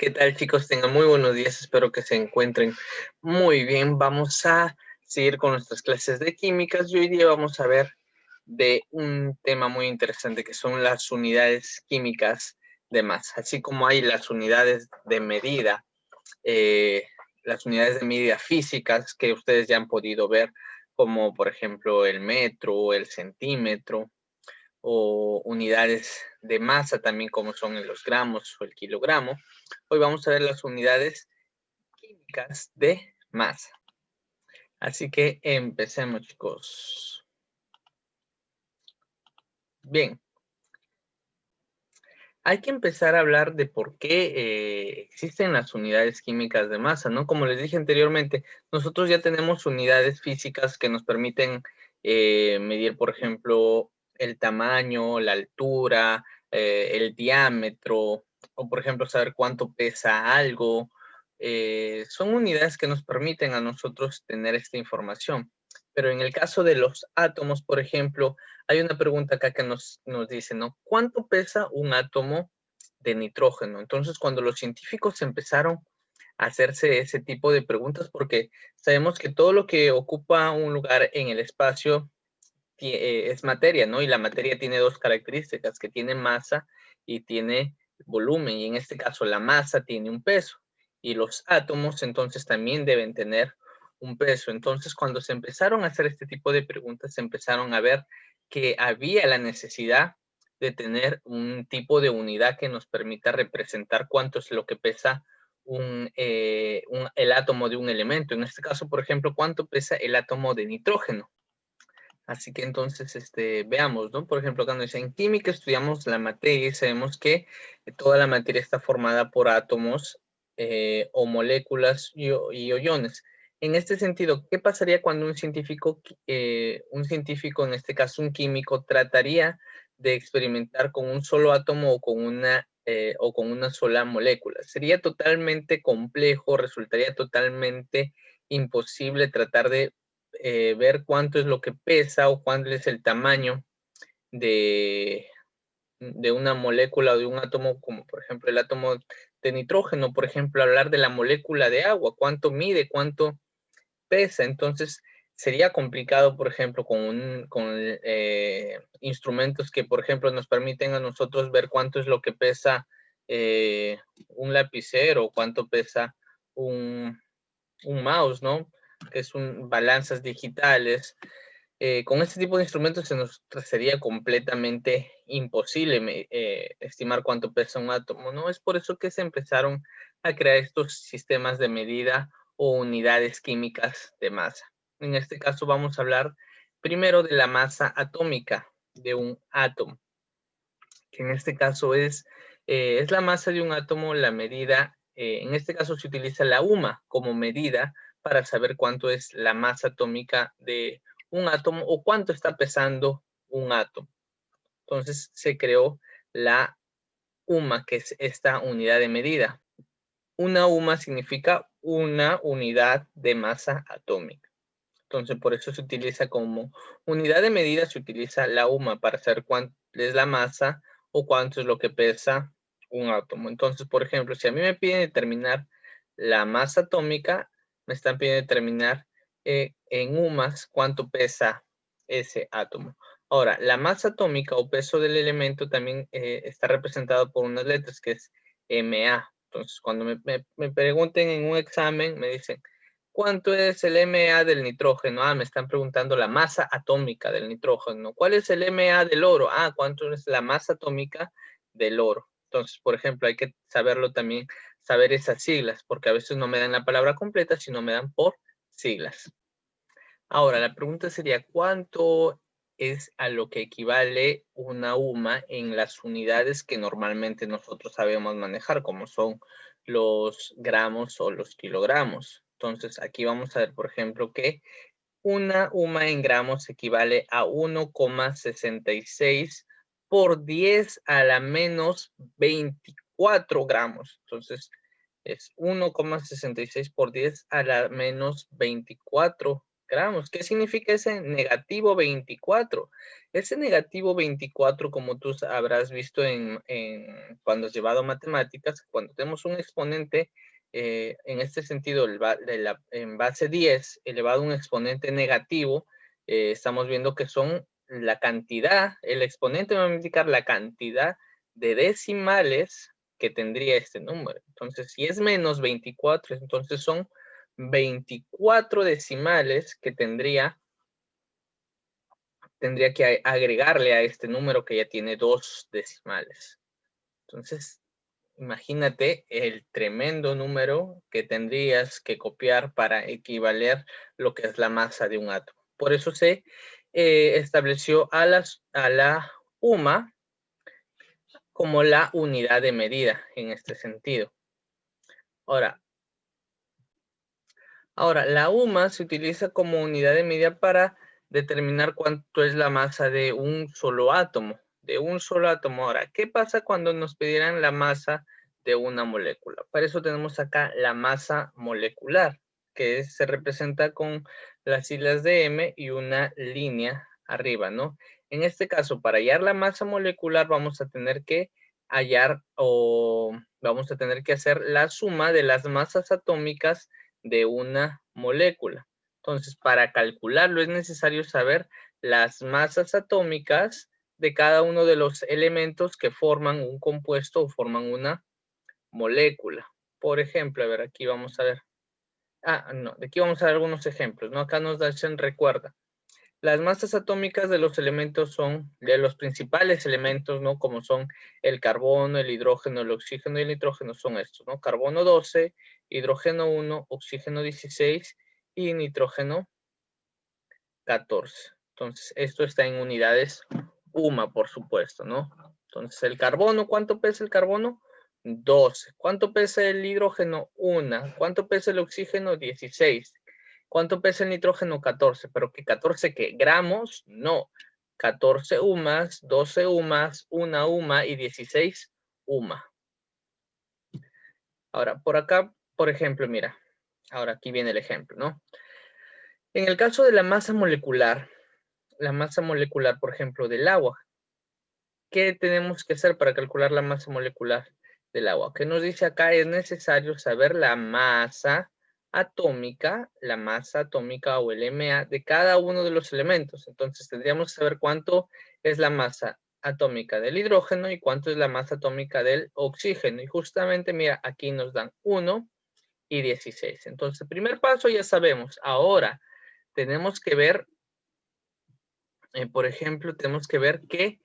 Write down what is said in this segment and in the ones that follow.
¿Qué tal, chicos? Tengan muy buenos días. Espero que se encuentren muy bien. Vamos a seguir con nuestras clases de químicas y hoy día vamos a ver de un tema muy interesante que son las unidades químicas de masa, así como hay las unidades de medida, eh, las unidades de medida físicas que ustedes ya han podido ver, como por ejemplo el metro, el centímetro, o unidades de masa también como son los gramos o el kilogramo. Hoy vamos a ver las unidades químicas de masa. Así que empecemos, chicos. Bien, hay que empezar a hablar de por qué existen las unidades químicas de masa, ¿no? Como les dije anteriormente, nosotros ya tenemos unidades físicas que nos permiten medir, por ejemplo, el tamaño, la altura, el diámetro, o por ejemplo, saber cuánto pesa algo. Son unidades que nos permiten a nosotros tener esta información. Pero en el caso de los átomos, por ejemplo, hay una pregunta acá que nos dice, ¿no? ¿Cuánto pesa un átomo de nitrógeno? Entonces, cuando los científicos empezaron a hacerse ese tipo de preguntas, porque sabemos que todo lo que ocupa un lugar en el espacio es materia, ¿no? Y la materia tiene dos características, que tiene masa y tiene volumen. Y en este caso, la masa tiene un peso. Y los átomos, entonces, también deben tener un peso. Entonces, cuando se empezaron a hacer este tipo de preguntas, se empezaron a ver que había la necesidad de tener un tipo de unidad que nos permita representar cuánto es lo que pesa el átomo de un elemento. En este caso, por ejemplo, cuánto pesa el átomo de nitrógeno. Así que entonces, veamos, ¿no? Por ejemplo, cuando dice en química estudiamos la materia y sabemos que toda la materia está formada por átomos o moléculas y iones. En este sentido, ¿qué pasaría cuando un científico, en este caso un químico, trataría de experimentar con un solo átomo o con una sola molécula? Sería totalmente complejo, resultaría totalmente imposible tratar de ver cuánto es lo que pesa o cuánto es el tamaño de, de una molécula o de un átomo, como por ejemplo el átomo de nitrógeno, por ejemplo, hablar de la molécula de agua, cuánto mide, cuánto pesa. Entonces, sería complicado, por ejemplo, con instrumentos que, por ejemplo, nos permiten a nosotros ver cuánto es lo que pesa eh, un lapicero, cuánto pesa un, un mouse, ¿no? Que es balanzas digitales. Con este tipo de instrumentos se nos sería completamente imposible estimar cuánto pesa un átomo, ¿no? Es por eso que se empezaron a crear estos sistemas de medida o unidades químicas de masa. En este caso vamos a hablar primero de la masa atómica de un átomo, que en este caso es la masa de un átomo, la medida, en este caso se utiliza la UMA como medida para saber cuánto es la masa atómica de un átomo o cuánto está pesando un átomo. Entonces se creó la UMA, que es esta unidad de medida. Una UMA significa una unidad de masa atómica. Entonces, por eso se utiliza como unidad de medida, se utiliza la UMA para saber cuánto es la masa o cuánto es lo que pesa un átomo. Entonces, por ejemplo, si a mí me piden determinar la masa atómica, me están pidiendo determinar en UMAS cuánto pesa ese átomo. Ahora, la masa atómica o peso del elemento también está representado por unas letras que es MA. Entonces, cuando me pregunten en un examen, me dicen, ¿cuánto es el MA del nitrógeno? Ah, me están preguntando la masa atómica del nitrógeno. ¿Cuál es el MA del oro? Ah, ¿cuánto es la masa atómica del oro? Entonces, por ejemplo, hay que saberlo también, saber esas siglas, porque a veces no me dan la palabra completa, sino me dan por siglas. Ahora, la pregunta sería, ¿cuánto es a lo que equivale una UMA en las unidades que normalmente nosotros sabemos manejar, como son los gramos o los kilogramos? Entonces, aquí vamos a ver, por ejemplo, que una UMA en gramos equivale a 1,66 por 10 a la menos 24 gramos. Entonces, es 1,66 por 10 a la menos 24 gramos. ¿Qué significa ese negativo 24? Ese negativo 24, como tú habrás visto cuando has llevado matemáticas, cuando tenemos un exponente, en este sentido, en base 10 elevado a un exponente negativo, estamos viendo que son la cantidad, el exponente va a indicar la cantidad de decimales que tendría este número. Entonces, si es menos 24, entonces son 24 decimales que tendría que agregarle a este número que ya tiene 2 decimales. Entonces, imagínate el tremendo número que tendrías que copiar para equivaler lo que es la masa de un átomo. Por eso se estableció a la UMA como la unidad de medida en este sentido. Ahora, la UMA se utiliza como unidad de medida para determinar cuánto es la masa de un solo átomo. Ahora, ¿qué pasa cuando nos pidieran la masa de una molécula? Para eso tenemos acá la masa molecular, que se representa con las siglas de M y una línea arriba, ¿no? En este caso, para hallar la masa molecular vamos a tener que vamos a tener que hacer la suma de las masas atómicas de una molécula. Entonces, para calcularlo es necesario saber las masas atómicas de cada uno de los elementos que forman un compuesto o forman una molécula. Por ejemplo, a ver, aquí vamos a ver. No, de aquí vamos a ver algunos ejemplos, ¿no? Acá nos dicen, recuerda, las masas atómicas de los elementos son, de los principales elementos, ¿no? Como son el carbono, el hidrógeno, el oxígeno y el nitrógeno son estos, ¿no? Carbono 12, hidrógeno 1, oxígeno 16 y nitrógeno 14. Entonces, esto está en unidades UMA, por supuesto, ¿no? Entonces, el carbono, ¿cuánto pesa el carbono? 12. ¿Cuánto pesa el hidrógeno? 1. ¿Cuánto pesa el oxígeno? 16. ¿Cuánto pesa el nitrógeno? 14. ¿Pero qué 14 qué? ¿Gramos? No. 14 UMAs, 12 UMAs, 1 UMA y 16 UMA. Ahora, por acá, por ejemplo, mira. Ahora aquí viene el ejemplo, ¿no? En el caso de la masa molecular, por ejemplo, del agua, ¿qué tenemos que hacer para calcular la masa molecular del agua? ¿Qué nos dice acá? Es necesario saber la masa atómica o el MA de cada uno de los elementos. Entonces tendríamos que saber cuánto es la masa atómica del hidrógeno y cuánto es la masa atómica del oxígeno. Y justamente, mira, aquí nos dan 1 y 16. Entonces, el primer paso ya sabemos. Ahora, tenemos que ver, por ejemplo, tenemos que ver que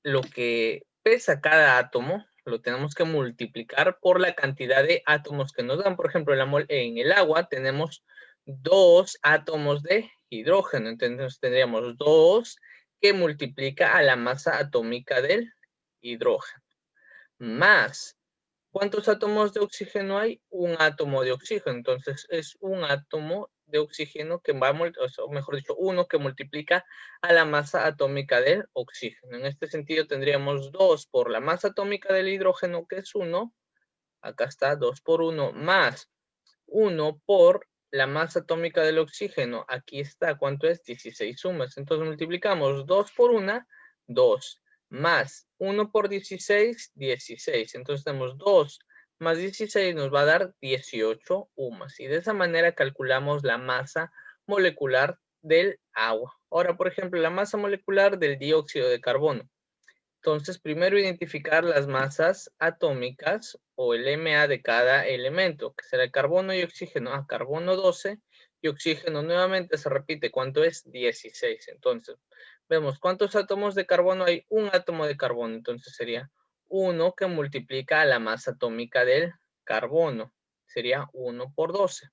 lo que pesa cada átomo lo tenemos que multiplicar por la cantidad de átomos que nos dan. Por ejemplo, en el agua tenemos 2 átomos de hidrógeno. Entonces tendríamos 2 que multiplica a la masa atómica del hidrógeno. Más, ¿cuántos átomos de oxígeno hay? Un átomo de oxígeno. Entonces es un átomo de oxígeno que va, o mejor dicho, uno que multiplica a la masa atómica del oxígeno. En este sentido tendríamos 2 por la masa atómica del hidrógeno, que es 1. Acá está 2 por 1, más 1 por la masa atómica del oxígeno. Aquí está, ¿cuánto es? 16 sumas. Entonces multiplicamos 2 por 1, 2, más 1 por 16, 16. Entonces tenemos 2 más 16 nos va a dar 18 UMAs. Y de esa manera calculamos la masa molecular del agua. Ahora, por ejemplo, la masa molecular del dióxido de carbono. Entonces, primero identificar las masas atómicas o el MA de cada elemento, que será el carbono y oxígeno. Carbono 12 y oxígeno nuevamente se repite. ¿Cuánto es? 16. Entonces, vemos cuántos átomos de carbono hay. Un átomo de carbono. Entonces sería 1 que multiplica a la masa atómica del carbono. Sería 1 por 12.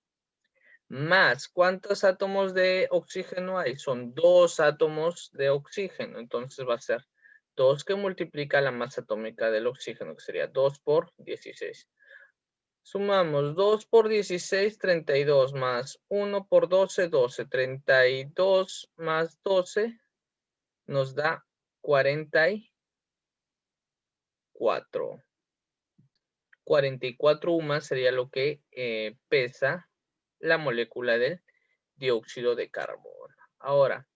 Más, ¿cuántos átomos de oxígeno hay? Son 2 átomos de oxígeno. Entonces va a ser 2 que multiplica la masa atómica del oxígeno, que sería 2 por 16. Sumamos 2 por 16, 32, más 1 por 12, 12. 32 más 12 nos da 44. 44 UMAs sería lo que pesa la molécula del dióxido de carbono. Ahora,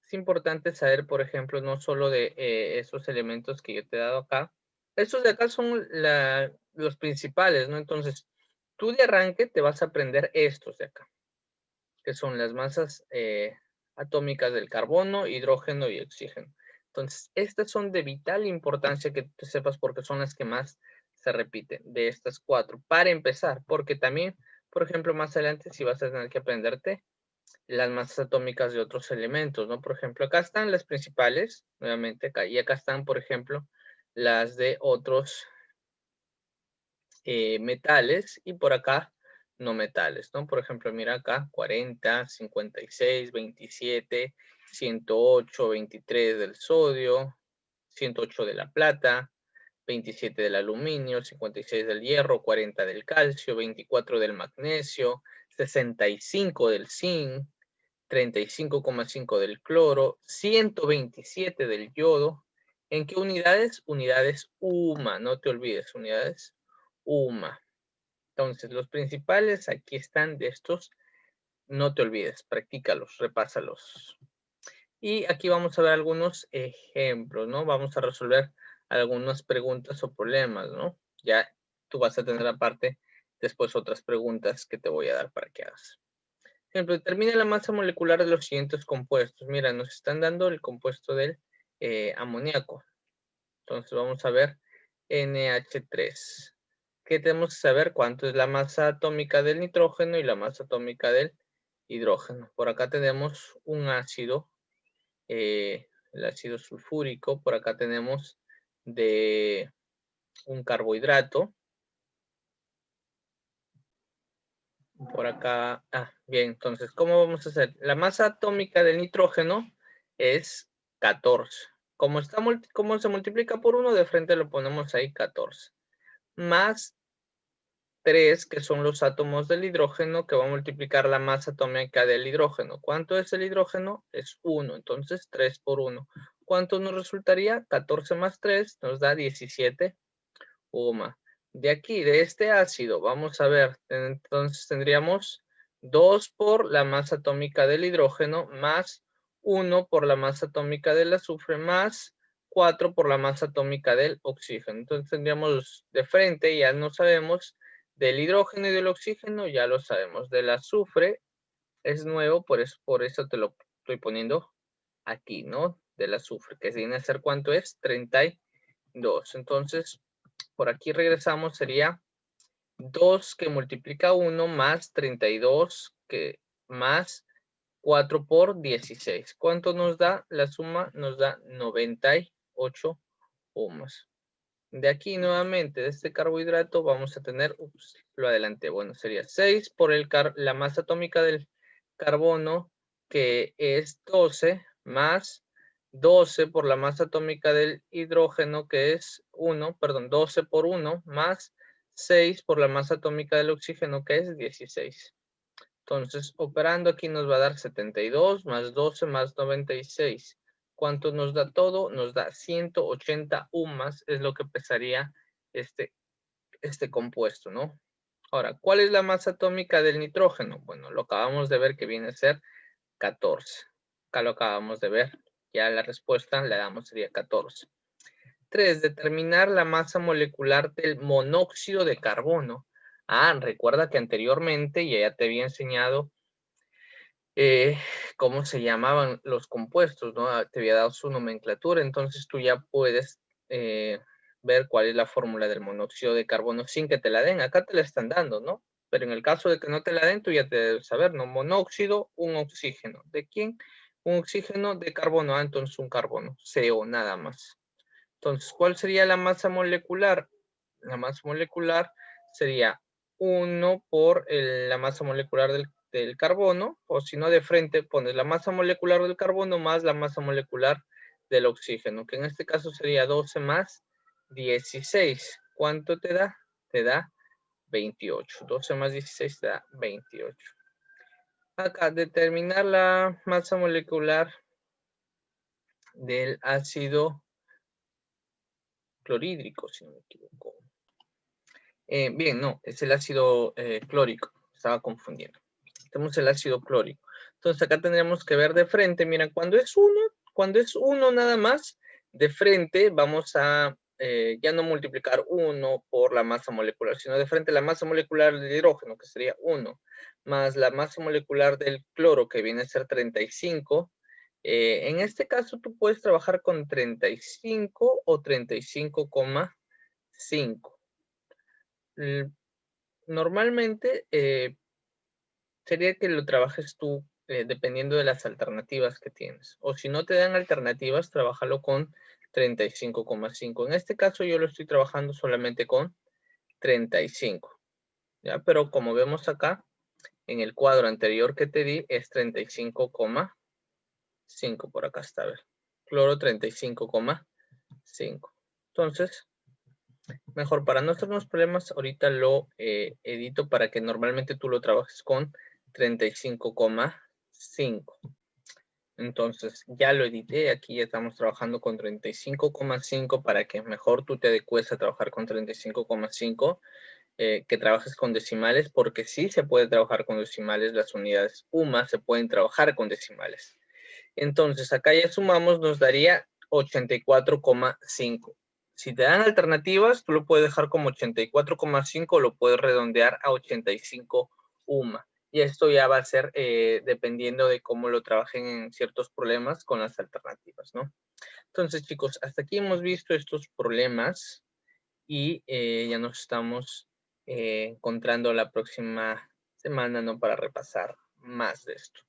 es importante saber, por ejemplo, no solo de esos elementos que yo te he dado acá. Estos de acá son los principales, ¿no? Entonces, tú de arranque te vas a aprender estos de acá, que son las masas atómicas del carbono, hidrógeno y oxígeno. Entonces, estas son de vital importancia que tú sepas porque son las que más se repiten de estas cuatro. Para empezar, porque también, por ejemplo, más adelante si vas a tener que aprenderte las masas atómicas de otros elementos, ¿no? Por ejemplo, acá están las principales, nuevamente acá, y acá están, por ejemplo, las de otros metales y por acá no metales, ¿no? Por ejemplo, mira acá, 40, 56, 27, 108, 23 del sodio, 108 de la plata, 27 del aluminio, 56 del hierro, 40 del calcio, 24 del magnesio, 65 del zinc, 35,5 del cloro, 127 del yodo. ¿En qué unidades? Unidades UMA, no te olvides, unidades UMA. Entonces, los principales aquí están de estos, no te olvides, practícalos, repásalos. Y aquí vamos a ver algunos ejemplos, ¿no? Vamos a resolver algunas preguntas o problemas, ¿no? Ya tú vas a tener aparte después otras preguntas que te voy a dar para que hagas. Ejemplo, determina la masa molecular de los siguientes compuestos. Mira, nos están dando el compuesto del amoníaco. Entonces vamos a ver NH3. ¿Qué tenemos que saber? ¿Cuánto es la masa atómica del nitrógeno y la masa atómica del hidrógeno? Por acá tenemos un ácido, el ácido sulfúrico. Por acá tenemos de un carbohidrato. Por acá, bien, entonces, ¿cómo vamos a hacer? La masa atómica del nitrógeno es 14. Como se multiplica por 1, de frente lo ponemos ahí 14. Más 3, que son los átomos del hidrógeno, que va a multiplicar la masa atómica del hidrógeno. ¿Cuánto es el hidrógeno? Es 1, entonces 3 por 1. ¿Cuánto nos resultaría? 14 más 3 nos da 17 UMA. De aquí, de este ácido, vamos a ver, entonces tendríamos 2 por la masa atómica del hidrógeno más 1 por la masa atómica del azufre más 4 por la masa atómica del oxígeno. Entonces tendríamos de frente, ya no sabemos, del hidrógeno y del oxígeno, ya lo sabemos. Del azufre es nuevo, por eso te lo estoy poniendo aquí, ¿no? Del azufre, que viene a ser ¿cuánto es? 32. Entonces, por aquí regresamos, sería 2 que multiplica 1 más 32 que más 4 por 16. ¿Cuánto nos da? La suma nos da 98 ohms. De aquí nuevamente, de este carbohidrato vamos a tener, lo adelanté, bueno, sería 6 por la masa atómica del carbono, que es 12, más 12 por la masa atómica del hidrógeno, que es 1, perdón, 12 por 1, más 6 por la masa atómica del oxígeno, que es 16. Entonces, operando aquí nos va a dar 72 más 12 más 96. ¿Cuánto nos da todo? Nos da 180 UMAS, es lo que pesaría este compuesto, ¿no? Ahora, ¿cuál es la masa atómica del nitrógeno? Bueno, lo acabamos de ver que viene a ser 14. Acá lo acabamos de ver. Ya la respuesta le damos sería 14. 3. Determinar la masa molecular del monóxido de carbono. Recuerda que anteriormente ya te había enseñado cómo se llamaban los compuestos, ¿no? Te había dado su nomenclatura, entonces tú ya puedes ver cuál es la fórmula del monóxido de carbono sin que te la den. Acá te la están dando, ¿no? Pero en el caso de que no te la den, tú ya te debes saber, ¿no? Monóxido, un oxígeno. ¿De quién? Un oxígeno de carbono, entonces un carbono, CO, nada más. Entonces, ¿cuál sería la masa molecular? La masa molecular sería 1 por la masa molecular del carbono, o si no de frente pones la masa molecular del carbono más la masa molecular del oxígeno, que en este caso sería 12 más 16. ¿Cuánto te da? Te da 28. 12 más 16 te da 28. Acá, determinar la masa molecular del ácido clorhídrico, si no me equivoco. Bien, no, es el ácido clórico, estaba confundiendo. Tenemos el ácido clórico. Entonces acá tendríamos que ver de frente. Mira, cuando es uno nada más, de frente vamos a ya no multiplicar 1 por la masa molecular, sino de frente la masa molecular del hidrógeno, que sería 1, más la masa molecular del cloro, que viene a ser 35. En este caso tú puedes trabajar con 35 o 35,5. Normalmente sería que lo trabajes tú dependiendo de las alternativas que tienes. O si no te dan alternativas, trabájalo con 35,5. En este caso yo lo estoy trabajando solamente con 35. ¿Ya? Pero como vemos acá, en el cuadro anterior que te di es 35,5. Por acá está, a ver. Cloro 35,5. Entonces, mejor para no hacernos problemas, ahorita lo edito para que normalmente tú lo trabajes con 35,5. Entonces, ya lo edité, aquí ya estamos trabajando con 35,5 para que mejor tú te adecues a trabajar con 35,5, que trabajes con decimales, porque sí se puede trabajar con decimales, las unidades UMA se pueden trabajar con decimales. Entonces, acá ya sumamos, nos daría 84,5. Si te dan alternativas, tú lo puedes dejar como 84,5, lo puedes redondear a 85 UMA. Y esto ya va a ser dependiendo de cómo lo trabajen en ciertos problemas con las alternativas, ¿no? Entonces, chicos, hasta aquí hemos visto estos problemas y ya nos estamos encontrando la próxima semana, ¿no? Para repasar más de esto.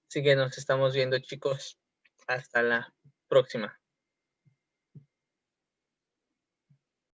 Así que nos estamos viendo, chicos. Hasta la próxima.